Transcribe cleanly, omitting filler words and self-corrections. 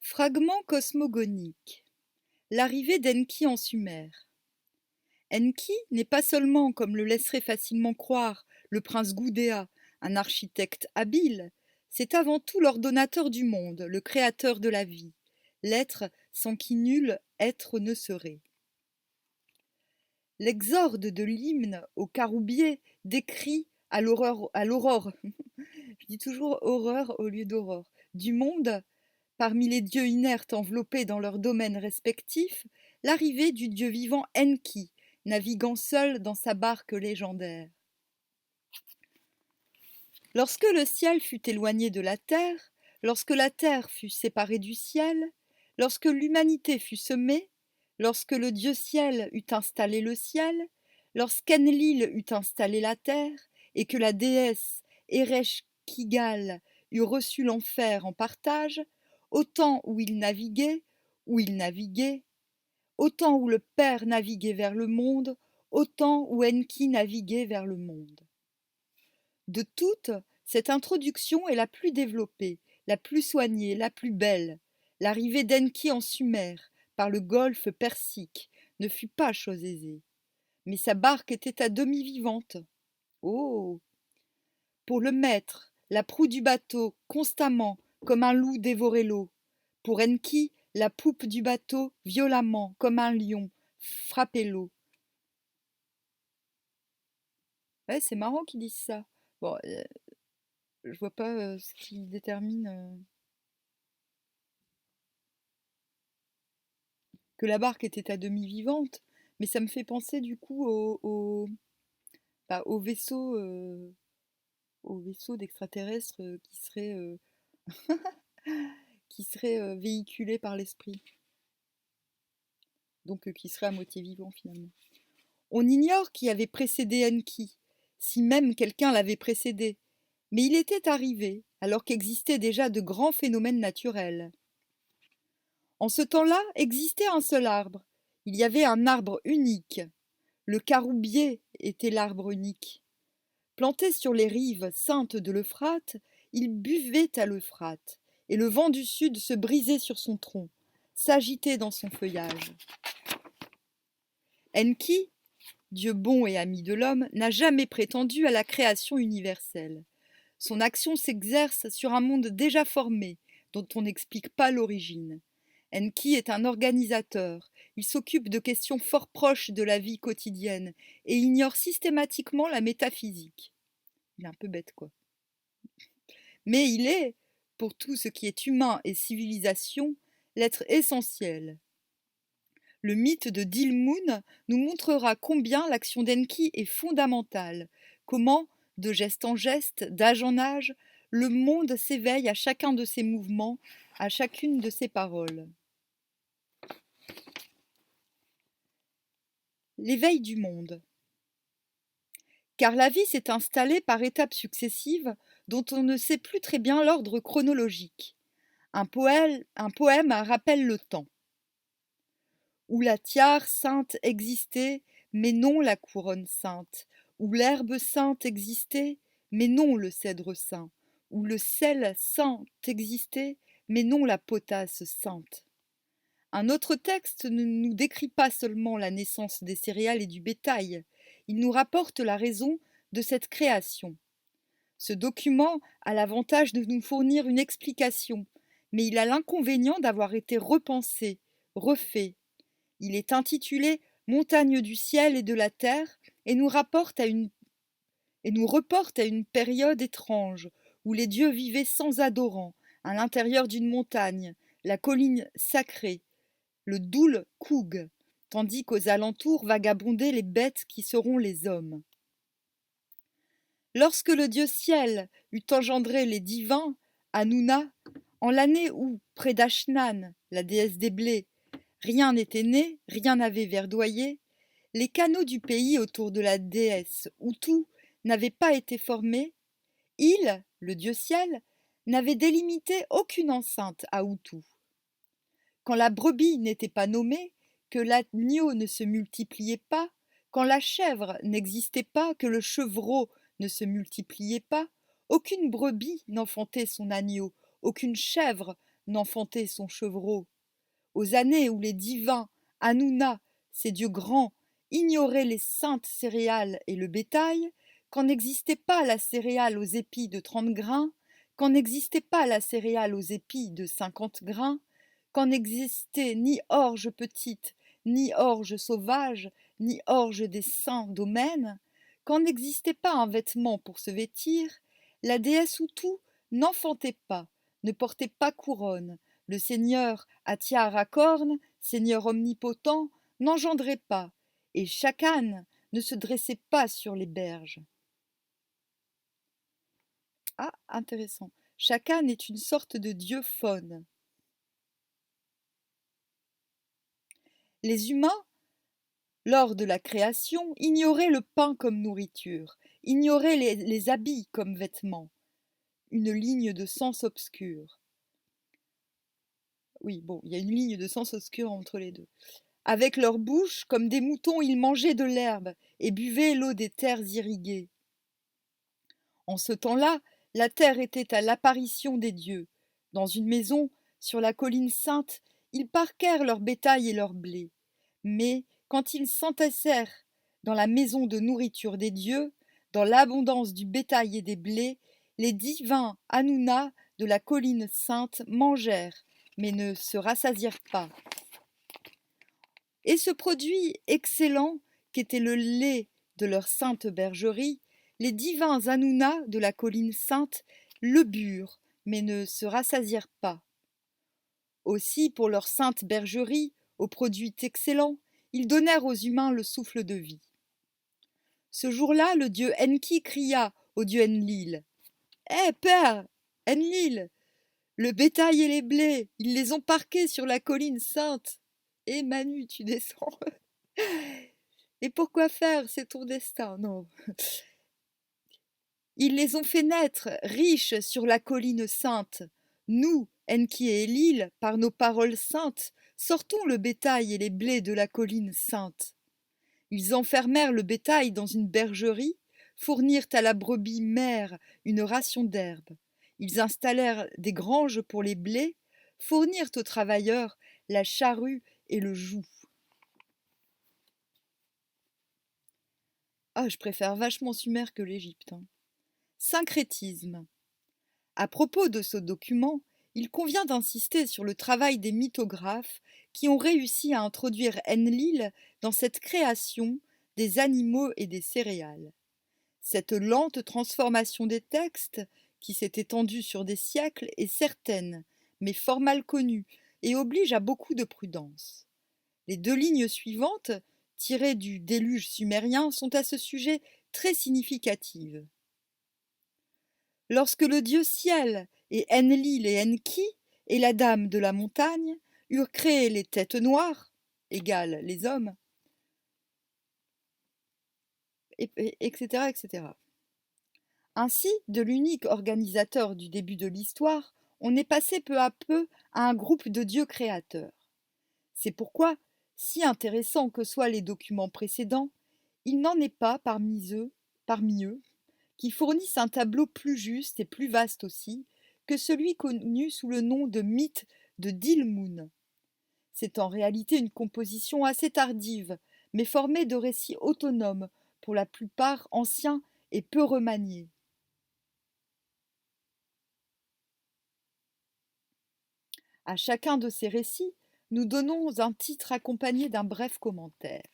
Fragment cosmogonique. L'arrivée d'Enki en Sumer. Enki n'est pas seulement, comme le laisserait facilement croire le prince Gudea, un architecte habile, c'est avant tout l'ordonnateur du monde, le créateur de la vie, l'être sans qui nul être ne serait. L'exorde de l'hymne au Caroubier décrit à l'aurore, je dis toujours horreur au lieu d'aurore, du monde, parmi les dieux inertes enveloppés dans leurs domaines respectifs, l'arrivée du dieu vivant Enki, naviguant seul dans sa barque légendaire. Lorsque le ciel fut éloigné de la terre, lorsque la terre fut séparée du ciel, lorsque l'humanité fut semée, lorsque le dieu ciel eut installé le ciel, lorsqu'Enlil eut installé la terre, et que la déesse Ereshkigal eut reçu l'enfer en partage, au temps où il naviguait, au temps où le Père naviguait vers le monde, au temps où Enki naviguait vers le monde. De toutes, cette introduction est la plus développée, la plus soignée, la plus belle. L'arrivée d'Enki en Sumer, par le golfe Persique, ne fut pas chose aisée. Mais sa barque était à demi vivante. Oh! Pour le maître, la proue du bateau, constamment, comme un loup dévorait l'eau. Pour Enki, la poupe du bateau, violemment, comme un lion, frappait l'eau. Ouais, c'est marrant qu'ils disent ça. Bon, je vois pas ce qui détermine que la barque était à demi vivante, mais ça me fait penser du coup bah, au vaisseau d'extraterrestres qui serait véhiculé par l'esprit, donc qui serait à moitié vivant finalement. On ignore qui avait précédé Enki, si même quelqu'un l'avait précédé, mais il était arrivé alors qu'existaient déjà de grands phénomènes naturels. En ce temps-là existait un seul arbre. Il y avait un arbre unique. Le caroubier était l'arbre unique. Planté sur les rives saintes de l'Euphrate, il buvait à l'Euphrate, et le vent du sud se brisait sur son tronc, s'agitait dans son feuillage. Enki, Dieu bon et ami de l'homme, n'a jamais prétendu à la création universelle. Son action s'exerce sur un monde déjà formé, dont on n'explique pas l'origine. Enki est un organisateur, il s'occupe de questions fort proches de la vie quotidienne et ignore systématiquement la métaphysique. Il est un peu bête, quoi. Mais il est, pour tout ce qui est humain et civilisation, l'être essentiel. Le mythe de Dilmun nous montrera combien l'action d'Enki est fondamentale, comment, de geste en geste, d'âge en âge, le monde s'éveille à chacun de ses mouvements, à chacune de ses paroles. L'éveil du monde. Car la vie s'est installée par étapes successives dont on ne sait plus très bien l'ordre chronologique. Un poème rappelle le temps. Où la tiare sainte existait, mais non la couronne sainte. Où l'herbe sainte existait, mais non le cèdre saint. Où le sel saint existait, mais non la potasse sainte. Un autre texte ne nous décrit pas seulement la naissance des céréales et du bétail, il nous rapporte la raison de cette création. Ce document a l'avantage de nous fournir une explication, mais il a l'inconvénient d'avoir été repensé, refait. Il est intitulé Montagne du ciel et de la terre et nous reporte à une période étrange où les dieux vivaient sans adorants, à l'intérieur d'une montagne, la colline sacrée, le Doul Koug, tandis qu'aux alentours vagabondaient les bêtes qui seront les hommes. Lorsque le dieu ciel eut engendré les divins, Hanouna, en l'année où, près d'Ashnan, la déesse des blés, rien n'était né, rien n'avait verdoyé, les canaux du pays autour de la déesse Utu n'avaient pas été formés, il, le dieu ciel, n'avait délimité aucune enceinte à Utu. Quand la brebis n'était pas nommée, que l'agneau ne se multipliait pas, quand la chèvre n'existait pas, que le chevreau ne se multipliait pas, aucune brebis n'enfantait son agneau, aucune chèvre n'enfantait son chevreau, aux années où les divins, Hanouna, ces dieux grands, ignoraient les saintes céréales et le bétail, quand n'existait pas la céréale aux épis de 30 grains, quand n'existait pas la céréale aux épis de 50 grains, quand n'existait ni orge petite, ni orge sauvage, ni orge des saints domaines, quand n'existait pas un vêtement pour se vêtir, la déesse Houtou n'enfantait pas, ne portait pas couronne, le seigneur à tiare à cornes, seigneur omnipotent, n'engendrait pas, et chaque âne ne se dressait pas sur les berges. Ah, intéressant. Chaque âne est une sorte de dieu faune. Les humains, lors de la création, ignoraient le pain comme nourriture, ignoraient les habits comme vêtements. Une ligne de sens obscur. Oui, bon, il y a une ligne de sens obscur entre les deux. Avec leur bouche, comme des moutons, ils mangeaient de l'herbe et buvaient l'eau des terres irriguées. En ce temps-là, la terre était à l'apparition des dieux. Dans une maison, sur la colline sainte, ils parquèrent leur bétail et leur blé. Mais, quand ils s'entassèrent dans la maison de nourriture des dieux, dans l'abondance du bétail et des blés, les divins Hanouna de la colline sainte mangèrent, mais ne se rassasièrent pas. Et ce produit excellent, qu'était le lait de leur sainte bergerie, les divins Hanouna de la colline sainte le burent, mais ne se rassasièrent pas. Aussi, pour leur sainte bergerie, au produit excellent, ils donnèrent aux humains le souffle de vie. Ce jour-là, le dieu Enki cria au dieu Enlil. « Hé, père, Enlil, le bétail et les blés, ils les ont parqués sur la colline sainte. Et Manu, tu descends. Et pourquoi faire? C'est ton destin, non. Ils les ont fait naître, riches sur la colline sainte. Nous, Enki et Enlil, par nos paroles saintes, sortons le bétail et les blés de la colline sainte. Ils enfermèrent le bétail dans une bergerie, fournirent à la brebis mère une ration d'herbe. Ils installèrent des granges pour les blés, fournirent aux travailleurs la charrue et le joug. Ah, je préfère vachement Sumer que l'Égypte. Syncrétisme. À propos de ce document, il convient d'insister sur le travail des mythographes qui ont réussi à introduire Enlil dans cette création des animaux et des céréales. Cette lente transformation des textes, qui s'est étendue sur des siècles, est certaine, mais fort mal connue, et oblige à beaucoup de prudence. Les 2 lignes suivantes, tirées du déluge sumérien, sont à ce sujet très significatives. Lorsque le dieu ciel et Enlil et Enki et la dame de la montagne eurent créé les têtes noires, égale les hommes, etc., etc. Ainsi, de l'unique organisateur du début de l'histoire, on est passé peu à peu à un groupe de dieux créateurs. C'est pourquoi, si intéressants que soient les documents précédents, il n'en est pas parmi eux, qui fournissent un tableau plus juste et plus vaste aussi que celui connu sous le nom de mythe de Dilmun. C'est en réalité une composition assez tardive, mais formée de récits autonomes, pour la plupart anciens et peu remaniés. À chacun de ces récits, nous donnons un titre accompagné d'un bref commentaire.